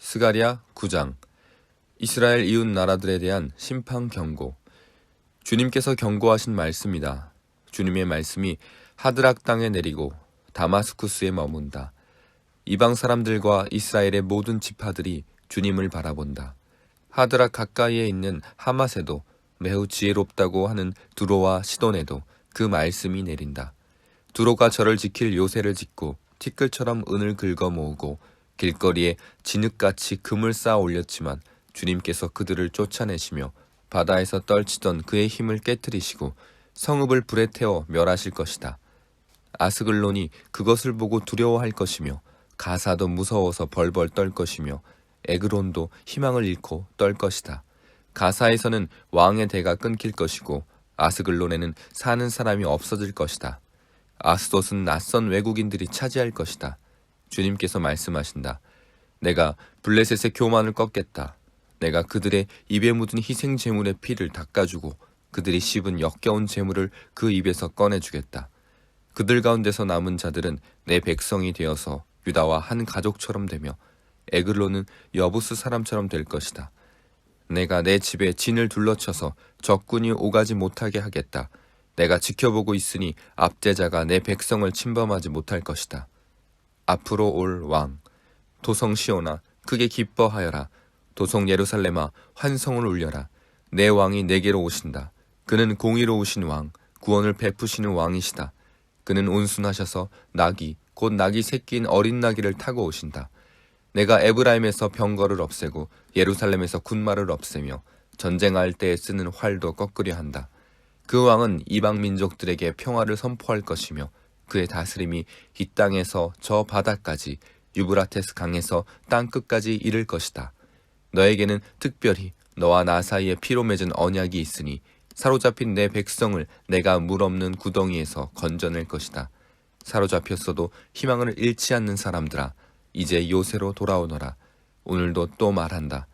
스가랴 9장. 이스라엘 이웃 나라들에 대한 심판 경고. 주님께서 경고하신 말씀이다. 주님의 말씀이 하드락 땅에 내리고 다마스쿠스에 머문다. 이방 사람들과 이스라엘의 모든 지파들이 주님을 바라본다. 하드락 가까이에 있는 하맛에도 매우 지혜롭다고 하는 두로와 시돈에도 그 말씀이 내린다. 두로가 저를 지킬 요새를 짓고 티끌처럼 은을 긁어 모으고 길거리에 진흙같이 금을 쌓아 올렸지만 주님께서 그들을 쫓아내시며 바다에서 떨치던 그의 힘을 깨뜨리시고 성읍을 불에 태워 멸하실 것이다. 아스글론이 그것을 보고 두려워할 것이며 가사도 무서워서 벌벌 떨 것이며 에그론도 희망을 잃고 떨 것이다. 가사에서는 왕의 대가 끊길 것이고 아스글론에는 사는 사람이 없어질 것이다. 아스돗은 낯선 외국인들이 차지할 것이다. 주님께서 말씀하신다. 내가 블레셋의 교만을 꺾겠다. 내가 그들의 입에 묻은 희생 제물의 피를 닦아주고 그들이 씹은 역겨운 제물을 그 입에서 꺼내주겠다. 그들 가운데서 남은 자들은 내 백성이 되어서 유다와 한 가족처럼 되며 에글론은 여부스 사람처럼 될 것이다. 내가 내 집에 진을 둘러쳐서 적군이 오가지 못하게 하겠다. 내가 지켜보고 있으니 압제자가 내 백성을 침범하지 못할 것이다. 앞으로 올 왕, 도성 시온아, 크게 기뻐하여라. 도성 예루살렘아, 환성을 울려라. 내 왕이 내게로 오신다. 그는 공의로우신 왕, 구원을 베푸시는 왕이시다. 그는 온순하셔서 나귀, 곧 나귀 새끼인 어린 나귀를 타고 오신다. 내가 에브라임에서 병거를 없애고 예루살렘에서 군마를 없애며 전쟁할 때에 쓰는 활도 꺾으려 한다. 그 왕은 이방 민족들에게 평화를 선포할 것이며 그의 다스림이 이 땅에서 저 바다까지 유브라테스 강에서 땅끝까지 이를 것이다. 너에게는 특별히 너와 나 사이에 피로 맺은 언약이 있으니 사로잡힌 내 백성을 내가 물 없는 구덩이에서 건져낼 것이다. 사로잡혔어도 희망을 잃지 않는 사람들아, 이제 요새로 돌아오너라. 오늘도 또 말한다.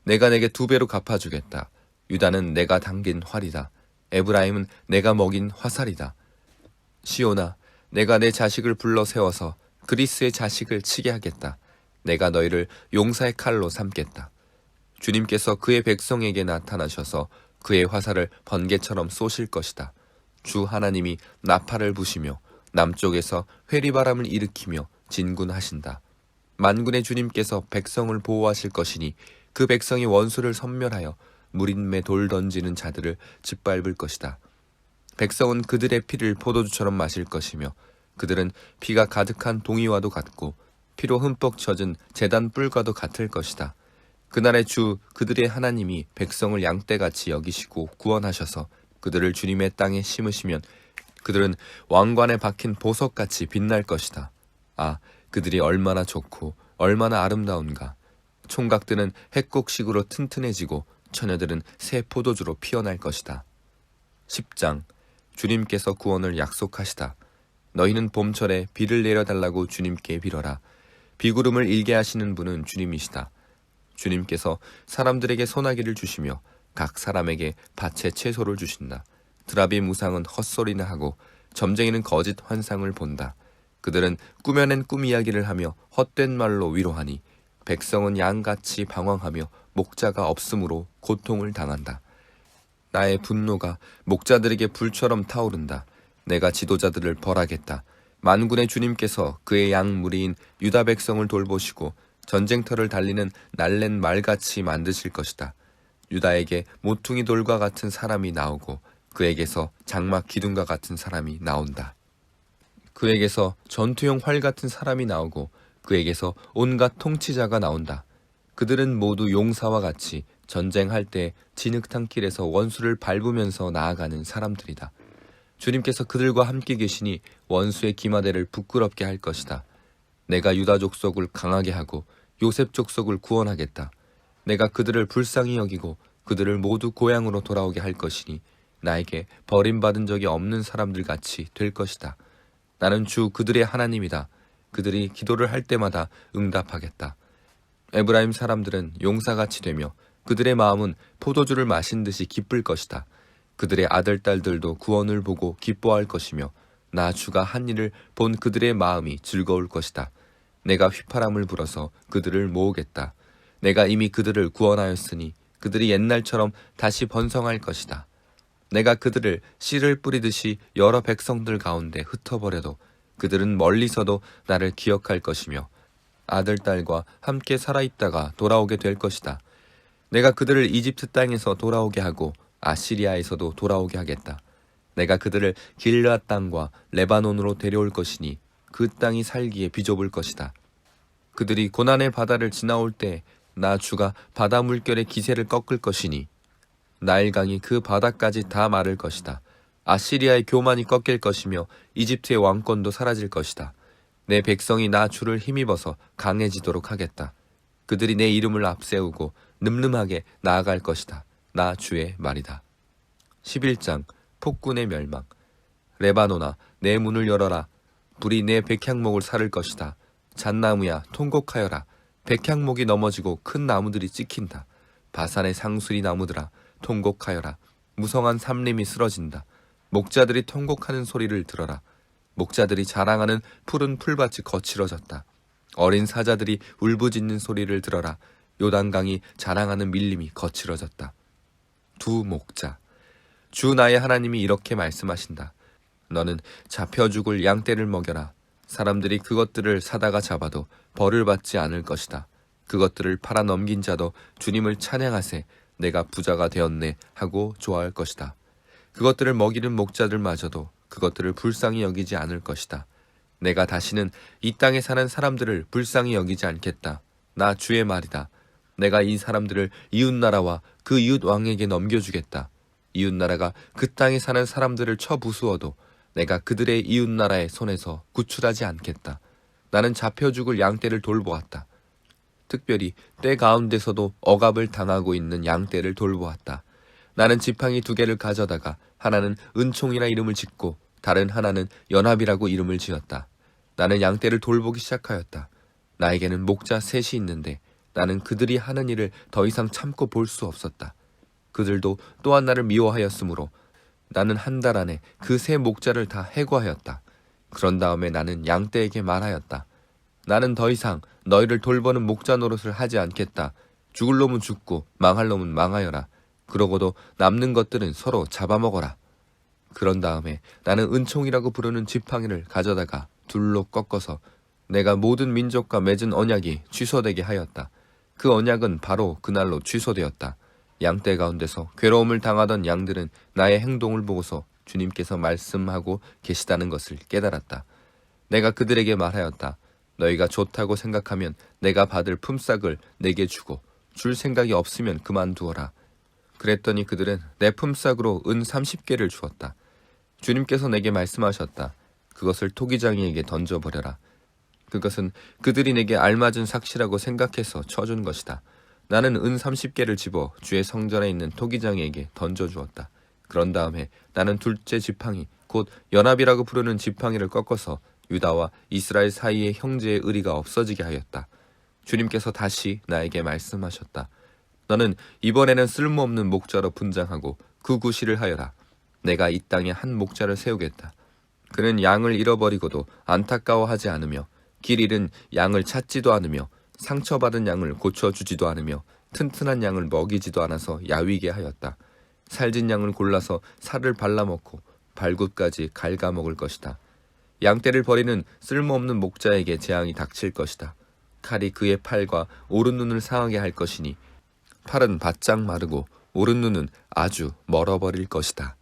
내가 내게 2배로 갚아주겠다. 유다는 내가 당긴 활이다. 에브라임은 내가 먹인 화살이다. 시온아, 내가 내 자식을 불러 세워서 그리스의 자식을 치게 하겠다. 내가 너희를 용사의 칼로 삼겠다. 주님께서 그의 백성에게 나타나셔서 그의 화살을 번개처럼 쏘실 것이다. 주 하나님이 나팔을 부시며 남쪽에서 회리바람을 일으키며 진군하신다. 만군의 주님께서 백성을 보호하실 것이니 그 백성이 원수를 섬멸하여 무린매 돌 던지는 자들을 짓밟을 것이다. 백성은 그들의 피를 포도주처럼 마실 것이며 그들은 피가 가득한 동이와도 같고 피로 흠뻑 젖은 제단 뿔과도 같을 것이다. 그날의 주 그들의 하나님이 백성을 양떼같이 여기시고 구원하셔서 그들을 주님의 땅에 심으시면 그들은 왕관에 박힌 보석같이 빛날 것이다. 아, 그들이 얼마나 좋고 얼마나 아름다운가. 총각들은 핵곡식으로 튼튼해지고 처녀들은 새 포도주로 피어날 것이다. 10장. 주님께서 구원을 약속하시다. 너희는 봄철에 비를 내려달라고 주님께 빌어라. 비구름을 일게 하시는 분은 주님이시다. 주님께서 사람들에게 소나기를 주시며 각 사람에게 밭에 채소를 주신다. 드라비 무상은 헛소리나 하고 점쟁이는 거짓 환상을 본다. 그들은 꾸며낸 꿈 이야기를 하며 헛된 말로 위로하니 백성은 양같이 방황하며 목자가 없으므로 고통을 당한다. 나의 분노가 목자들에게 불처럼 타오른다. 내가 지도자들을 벌하겠다. 만군의 주님께서 그의 양 무리인 유다 백성을 돌보시고 전쟁터를 달리는 날랜 말같이 만드실 것이다. 유다에게 모퉁이 돌과 같은 사람이 나오고 그에게서 장막 기둥과 같은 사람이 나온다. 그에게서 전투용 활 같은 사람이 나오고 그에게서 온갖 통치자가 나온다. 그들은 모두 용사와 같이 전쟁할 때 진흙탕 길에서 원수를 밟으면서 나아가는 사람들이다. 주님께서 그들과 함께 계시니 원수의 기마대를 부끄럽게 할 것이다. 내가 유다 족속을 강하게 하고 요셉 족속을 구원하겠다. 내가 그들을 불쌍히 여기고 그들을 모두 고향으로 돌아오게 할 것이니 나에게 버림받은 적이 없는 사람들 같이 될 것이다. 나는 주 그들의 하나님이다. 그들이 기도를 할 때마다 응답하겠다. 에브라임 사람들은 용사같이 되며 그들의 마음은 포도주를 마신 듯이 기쁠 것이다. 그들의 아들, 딸들도 구원을 보고 기뻐할 것이며 나 주가 한 일을 본 그들의 마음이 즐거울 것이다. 내가 휘파람을 불어서 그들을 모으겠다. 내가 이미 그들을 구원하였으니 그들이 옛날처럼 다시 번성할 것이다. 내가 그들을 씨를 뿌리듯이 여러 백성들 가운데 흩어버려도 그들은 멀리서도 나를 기억할 것이며 아들, 딸과 함께 살아있다가 돌아오게 될 것이다. 내가 그들을 이집트 땅에서 돌아오게 하고 아시리아에서도 돌아오게 하겠다. 내가 그들을 길르앗 땅과 레바논으로 데려올 것이니 그 땅이 살기에 비좁을 것이다. 그들이 고난의 바다를 지나올 때 나 주가 바다 물결의 기세를 꺾을 것이니 나일강이 그 바다까지 다 마를 것이다. 아시리아의 교만이 꺾일 것이며 이집트의 왕권도 사라질 것이다. 내 백성이 나 주를 힘입어서 강해지도록 하겠다. 그들이 내 이름을 앞세우고 늠름하게 나아갈 것이다. 나 주의 말이다. 11장 폭군의 멸망. 레바논아, 내 문을 열어라. 불이 내 백향목을 사를 것이다. 잣나무야, 통곡하여라. 백향목이 넘어지고 큰 나무들이 찍힌다. 바산의 상수리 나무들아, 통곡하여라. 무성한 삼림이 쓰러진다. 목자들이 통곡하는 소리를 들어라. 목자들이 자랑하는 푸른 풀밭이 거칠어졌다. 어린 사자들이 울부짖는 소리를 들어라. 요단강이 자랑하는 밀림이 거칠어졌다. 두 목자. 주 나의 하나님이 이렇게 말씀하신다. 너는 잡혀 죽을 양떼를 먹여라. 사람들이 그것들을 사다가 잡아도 벌을 받지 않을 것이다. 그것들을 팔아 넘긴 자도 주님을 찬양하세 내가 부자가 되었네 하고 좋아할 것이다. 그것들을 먹이는 목자들마저도 그것들을 불쌍히 여기지 않을 것이다. 내가 다시는 이 땅에 사는 사람들을 불쌍히 여기지 않겠다. 나 주의 말이다. 내가 이 사람들을 이웃나라와 그 이웃왕에게 넘겨주겠다. 이웃나라가 그 땅에 사는 사람들을 쳐 부수어도 내가 그들의 이웃나라의 손에서 구출하지 않겠다. 나는 잡혀 죽을 양떼를 돌보았다. 특별히 때 가운데서도 억압을 당하고 있는 양떼를 돌보았다. 나는 지팡이 2개를 가져다가 하나는 은총이라 이름을 짓고 다른 하나는 연합이라고 이름을 지었다. 나는 양떼를 돌보기 시작하였다. 나에게는 목자 3이 있는데 나는 그들이 하는 일을 더 이상 참고 볼 수 없었다. 그들도 또한 나를 미워하였으므로 나는 한 달 안에 그 3 목자를 다 해고하였다. 그런 다음에 나는 양떼에게 말하였다. 나는 더 이상 너희를 돌보는 목자 노릇을 하지 않겠다. 죽을 놈은 죽고 망할 놈은 망하여라. 그러고도 남는 것들은 서로 잡아먹어라. 그런 다음에 나는 은총이라고 부르는 지팡이를 가져다가 둘로 꺾어서 내가 모든 민족과 맺은 언약이 취소되게 하였다. 그 언약은 바로 그날로 취소되었다. 양떼 가운데서 괴로움을 당하던 양들은 나의 행동을 보고서 주님께서 말씀하고 계시다는 것을 깨달았다. 내가 그들에게 말하였다. 너희가 좋다고 생각하면 내가 받을 품삯을 내게 주고 줄 생각이 없으면 그만두어라. 그랬더니 그들은 내 품삯으로 은 30개를 주었다. 주님께서 내게 말씀하셨다. 그것을 토기장이에게 던져버려라. 그것은 그들이 내게 알맞은 삭시라고 생각해서 쳐준 것이다. 나는 은 30개를 집어 주의 성전에 있는 토기장이에게 던져주었다. 그런 다음에 나는 둘째 지팡이, 곧 연합이라고 부르는 지팡이를 꺾어서 유다와 이스라엘 사이에 형제의 의리가 없어지게 하였다. 주님께서 다시 나에게 말씀하셨다. 너는 이번에는 쓸모없는 목자로 분장하고 그 구실을 하여라. 내가 이 땅에 한 목자를 세우겠다. 그는 양을 잃어버리고도 안타까워하지 않으며 길 잃은 양을 찾지도 않으며 상처받은 양을 고쳐주지도 않으며 튼튼한 양을 먹이지도 않아서 야위게 하였다. 살진 양을 골라서 살을 발라먹고 발굽까지 갉아먹을 것이다. 양떼를 버리는 쓸모없는 목자에게 재앙이 닥칠 것이다. 칼이 그의 팔과 오른 눈을 상하게 할 것이니 팔은 바짝 마르고 오른 눈은 아주 멀어버릴 것이다.